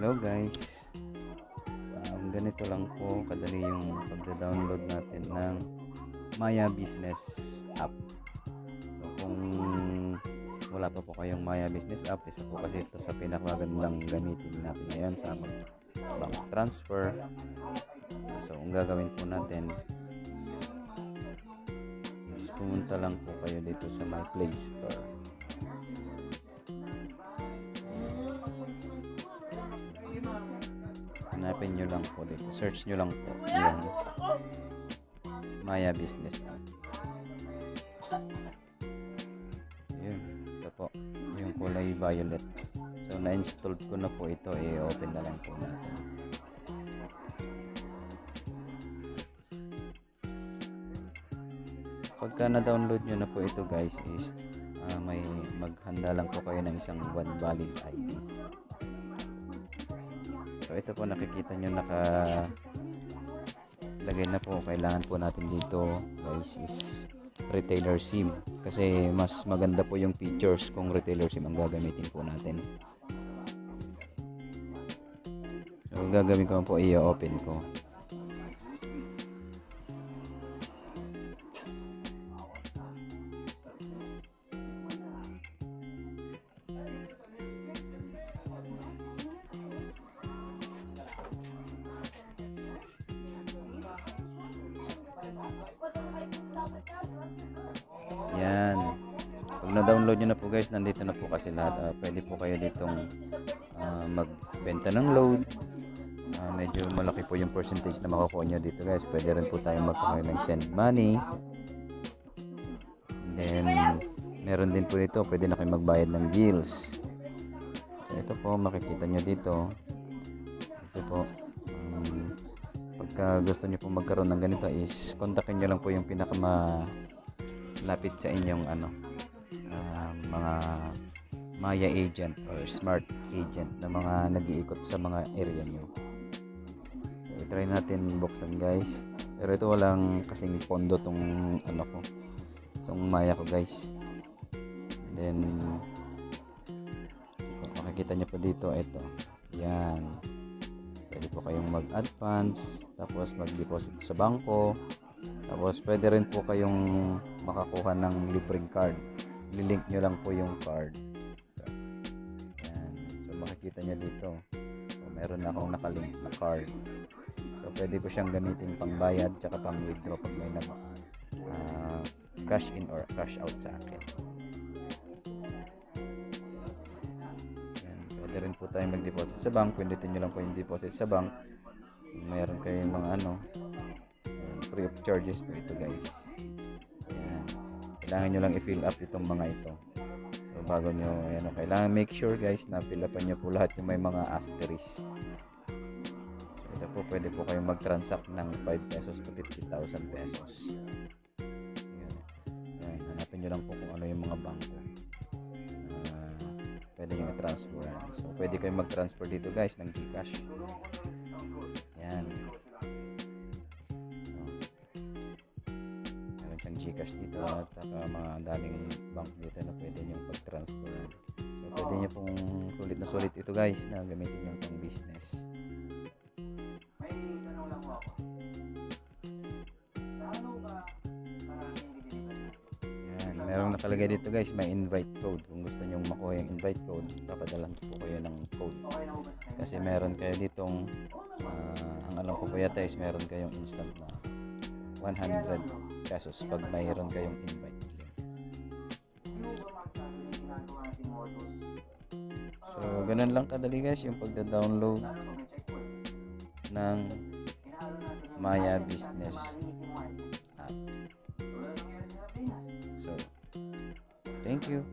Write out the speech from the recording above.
Hello guys, ganito lang po kadali yung pagda-download natin ng Maya Business app. So, kung wala pa po kayong Maya Business app, isa po kasi ito sa pinakamagandang gamitin natin ngayon sa bank transfer. So ang gagawin po natin is pumunta lang po kayo dito sa my Play Store. Hanapin nyo lang po dito, search nyo lang po yung Maya Business app. Yun, ito po yung kulay violet. So na-installed ko na po ito, i-open na lang po natin. Pagka na-download nyo na po ito guys is may maghanda lang po kayo ng isang one valid ID. So ito po nakikita nyo nakalagay na po. Kailangan po natin dito guys is retailer SIM, kasi mas maganda po yung features kung retailer SIM ang gagamitin po natin. So gagawin ko po, i-open ko. Yan. Pag na-download nyo na po guys, nandito na po kasi lahat. Pwede po kayo ditong magbenta ng load. Medyo malaki po yung percentage na makukuha nyo dito guys. Pwede rin po tayong magkakaroon ng send money. And then meron din po dito, pwede na kayo magbayad ng bills. So ito po, makikita nyo dito. Ito po, pagka gusto nyo po magkaroon ng ganito is kontakin nyo lang po yung lapit sa inyong mga Maya agent or smart agent na mga nag-iikot sa mga area nyo. So try natin buksan guys, pero ito walang kasing pondo tong itong Maya ko guys. And then makikita nyo po dito, ito yan, pwede po kayong mag-add funds, tapos mag-deposit sa bangko. Tapos pwede rin po kayong makakuha ng libreng card. Lilink nyo lang po yung card. So, yan. So makikita nyo dito. So, meron na akong nakalink na card. So pwede ko siyang gamitin pang bayad tsaka pang withdraw pag may cash in or cash out sa akin. Yan. Pwede rin po tayong mag-deposit sa bank. Pindutin nyo lang po yung deposit sa bank. Mayroon kayong mga free of charges po ito guys. Ayan. Kailangan nyo lang i-fill up itong mga ito. So bago nyo, kailangan make sure guys na fill upan nyo po lahat yung may mga asterisk. So ito po, pwede po kayong mag-transact ng 5 pesos to 50,000 pesos. Ayan. Ayan. Hanapin nyo lang po kung ano yung mga bangko pwede nyo i-transfer. So pwede kayong mag-transfer dito guys ng GCash. Ayan. GCash dito at mga daming bank dito na pwede nyo pag-transfer. So pwede nyo pong sulit na sulit ito guys na gamitin yung pang business. Yan, merong nakalagay dito guys, may invite code. Kung gusto nyo makuha yung invite code, papadalan po kayo ng code. Kasi meron kayo ditong ang alam ko po yata is meron kayong instant na 100 pesos pag mayroon kayong invite link. So ganun lang kadali guys yung pagda-download ng Maya Business app. So thank you.